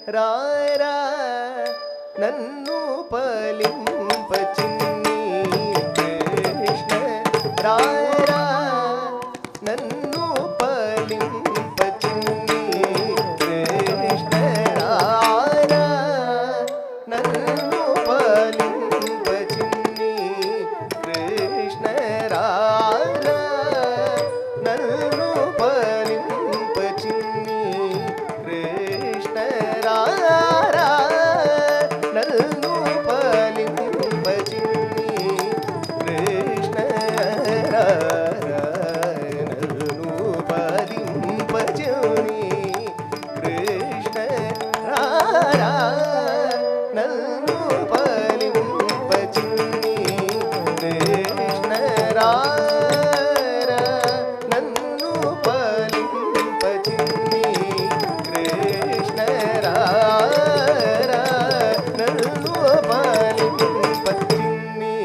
రారా నన్ను పలింప చిన్ని కృష్ణ రారా నన్ను పలింప చిన్ని కృష్ణ రారా నన్ను పలింప చిన్ని కృష్ణ రారా నన్ను పలింప చిన్ని కృష్ణ రారా నన్ను పలింప చిన్ని కృష్ణ రారా నన్ను పలింప చిన్ని కృష్ణ రారా నన్ను పలింప చిన్ని కృష్ణ రారా నన్ను పలింప చిన్ని కృష్ణ రారా నన్ను పలింప చిన్ని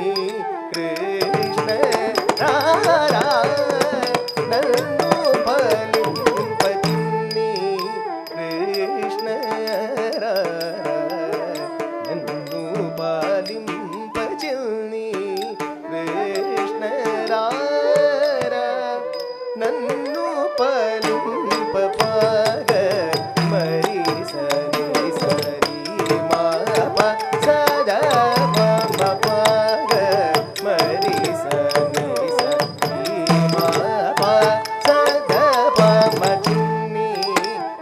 కృష్ణ రారా నన్ను పలింప చిన్ని కృష్ణ రారా నన్ను పలింప చిన్ని కృష్ణ రారా నన్ను పలింప పాగ మరి సరి సరి మా ప సద మ పాగ మరి సరి సరి మా ప సద మ చిన్ని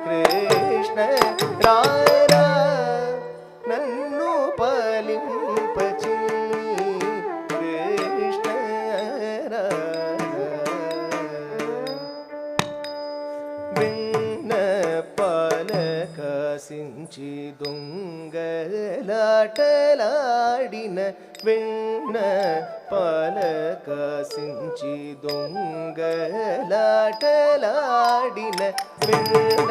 కృష్ణ రారా నన్ను పలింప చిన్ని కృష్ణ రారా వెన్న పాలకాసించి దొంగలాటలాడిన వెన్న పాలకాసించి దొంగలాటలాడిన వెన్న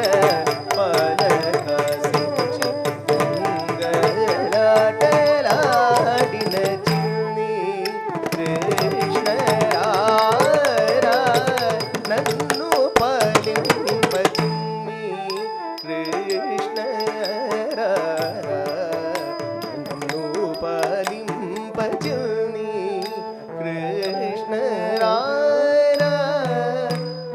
పాలకాసించి దొంగలాటలాడిన చిన్ని కృష్ణ రారా నన్ను పలింప చిన్ని కృష్ణ రారా నన్ను పలింప చిన్ని కృష్ణ రారా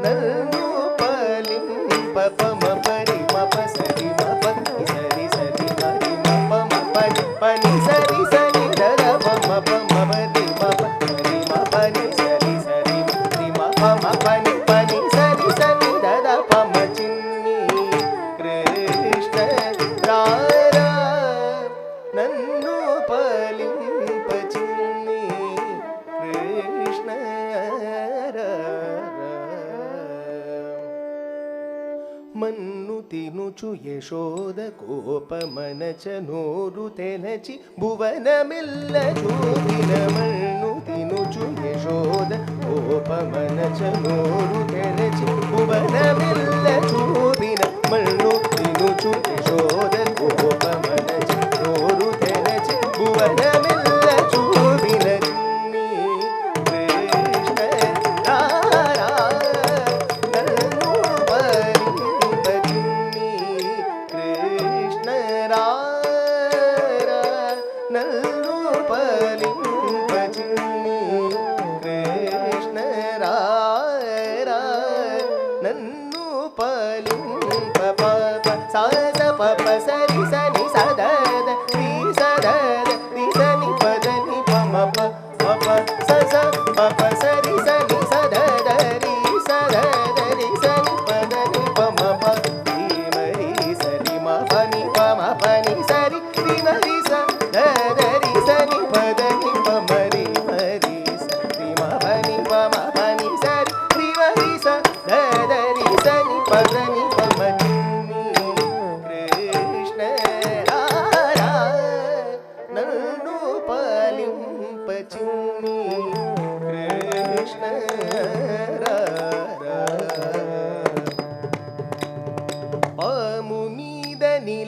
నన్ను పలింప పమ పరి మప సరి మప సరి సరి మరి మప మప పని సరి సరి దర పమ పమ పరి మప సరి మపని సరి సరి మరి మప మపని పని సరి సరి దర పమ చిన్ని కృష్ణ రారా నన్ను పలింప చిన్ని కృష్ణ రారా మన్ను తినుచు యశోద కోపమనచ నోరు తెనచి భువనమిల్ల చూపిన మన్ను తినుచు యశోద కోపమనచ నోరు తెనచి భువనమిల్ల చూపిన మన్ను తినుచు యశోద కోపమనచ నోరు తెనచి భువనమిల్ల చూపిన చిన్ని కృష్ణ రారా నన్ను పలింప చిన్ని కృష్ణ రారా నన్ను పలింప చిన్ని కృష్ణ రారా నన్ను పలింప పాప సాద పప సరి సని సద ని సద ని సని పద ని పమ ప పప స పప సరి సని సద రి సద రి సని పద ని పమ ప రి మరి సరి మ పని పమ పని సరి రి మరి స రి సని పద ని పమ రి మరి సరి మ పని పమ పని సరి రి మరి స రి సని పద ని పమ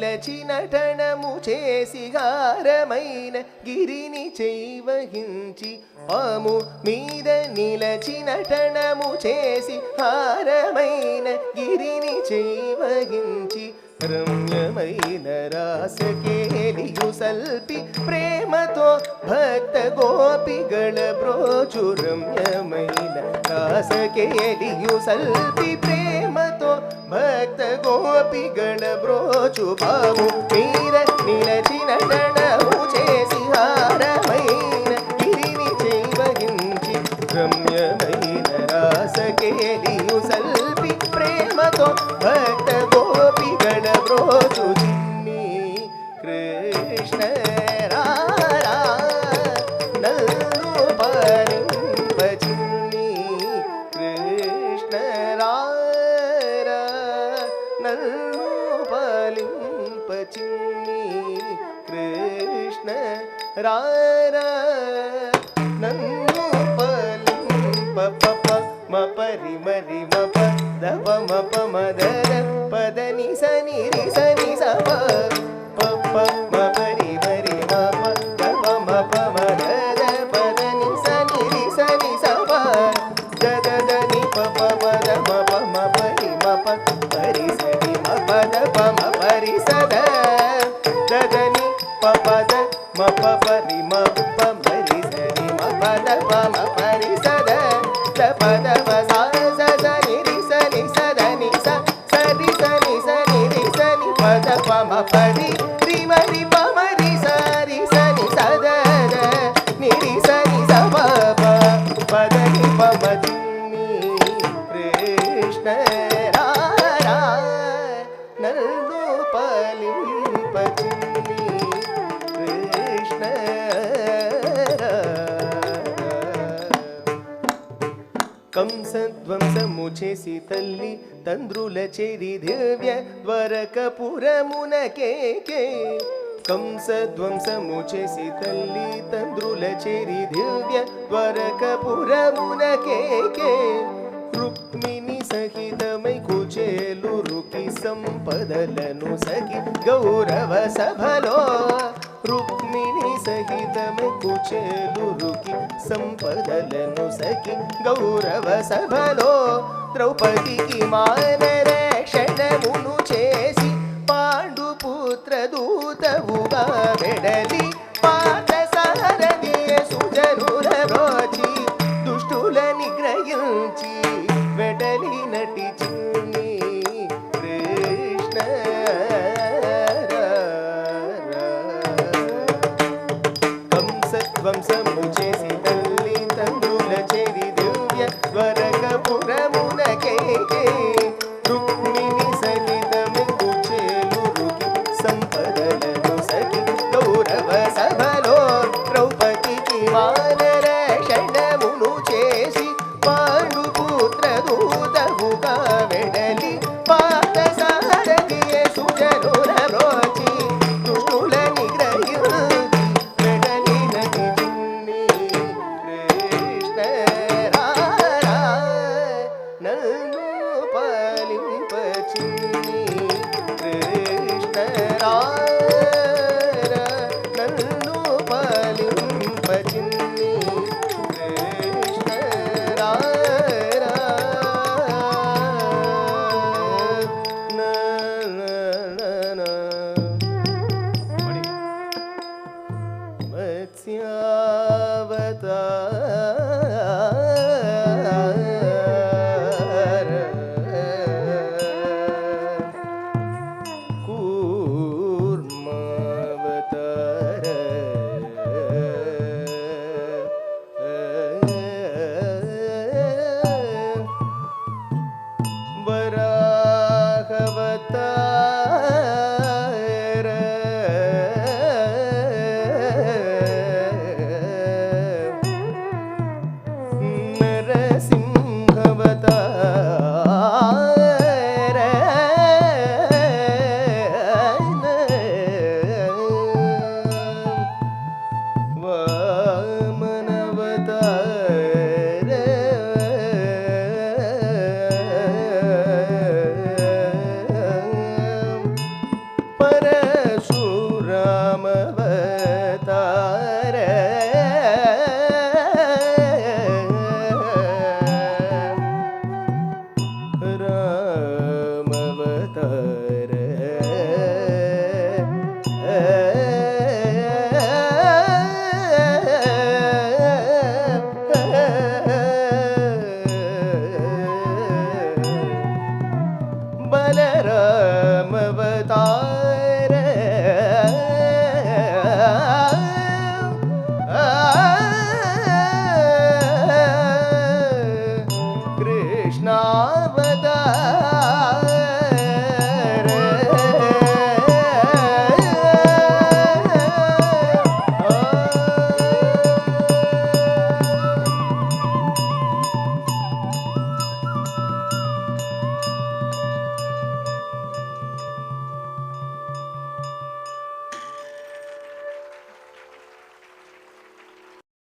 నిలచి నటనము చేసి హారమైన గిరిని చేవహించి పాము మీద నిలచి నటనము చేసి హారమైన గిరిని చేవహించి రమ్యమైన రాసకేలియు సల్పి ప్రేమతో భక్త గోపిಗಳ బ్రోచు రమ్యమైన రాసకేలియు సల్పి ప్రేమతో భక్త గోపిಗಳ బ్రోచు పాము మీద నిలచి నటనము చేసి హారమైన గిరిని చేవహించి రమ్యమైన రాసకేలియు సల్పి ప్రేమతో భక్త గోపిಗಳ బ్రోచు చిన్ని కృష్ణ రారా నన్ను పాలింప చిన్ని కృష్ణ రారా నన్ను పాలింప చిన్ని కృష్ణ రారా నన్ను పాలింప పప మ పరి మరి మ ప ద ప మ ప మ ద ర ప ద ని స ని రి స ని స ప ప ప మ పరి మరి మ ప ద ప మ ప మ ద ర ప ద ని స ని రి స ని స ప ద ద ద ని ప ప మ ద మ ప మ పరి మ ప పరి స ని మ ప ద ప మ పరి స ద ద ద ని ప ప ద మ ప పరి మ ప పరి స ని మ ప ద ప మ పరి స ద ద ప ద ప స స స ని రి స ని స ద ని స స రి స ని స ని రి స ని ప ద ప మ పరి రి మ రి ప మ రి స రి స ని స ద ద ని రి స ని స ప ప ప ద ని ప మ చిన్ని కృష్ణ రారా నన్ను పాలింప చిన్ని కృష్ణ కంసధ్వంసము చేసి తల్లి తంద్రుల చేరి దివ్య ద్వారకపురమునకేకే కంసధ్వంసము చేసి తల్లి తంద్రుల చేరి దివ్య ద్వారకపురమునకేకే రుక్మిణి సహితమై కుచేలురుకి సంపదలను సఖి గౌరవ సభలో రుక్మిణి సహితమై కుచేలురుకి సంపదలను సఖి గౌరవ సభలో ద్రౌపదికి మానరక్షణమును చేసి పాండుపుత్ర దూతవుగా వెడలి పార్థసారథియ సుజనుల బ్రోచి దుష్టుల నిగ్రహించి వెడలి నటి చిన్ని కృష్ణ కంసధ్వంసము చేసి తల్లి తండ్రుల చేరి దివ్య ద్వారకపురమునకేకే రుక్మిణి ರಾಮವತಾರ ಕೃಷ್ಣಾವತಾರ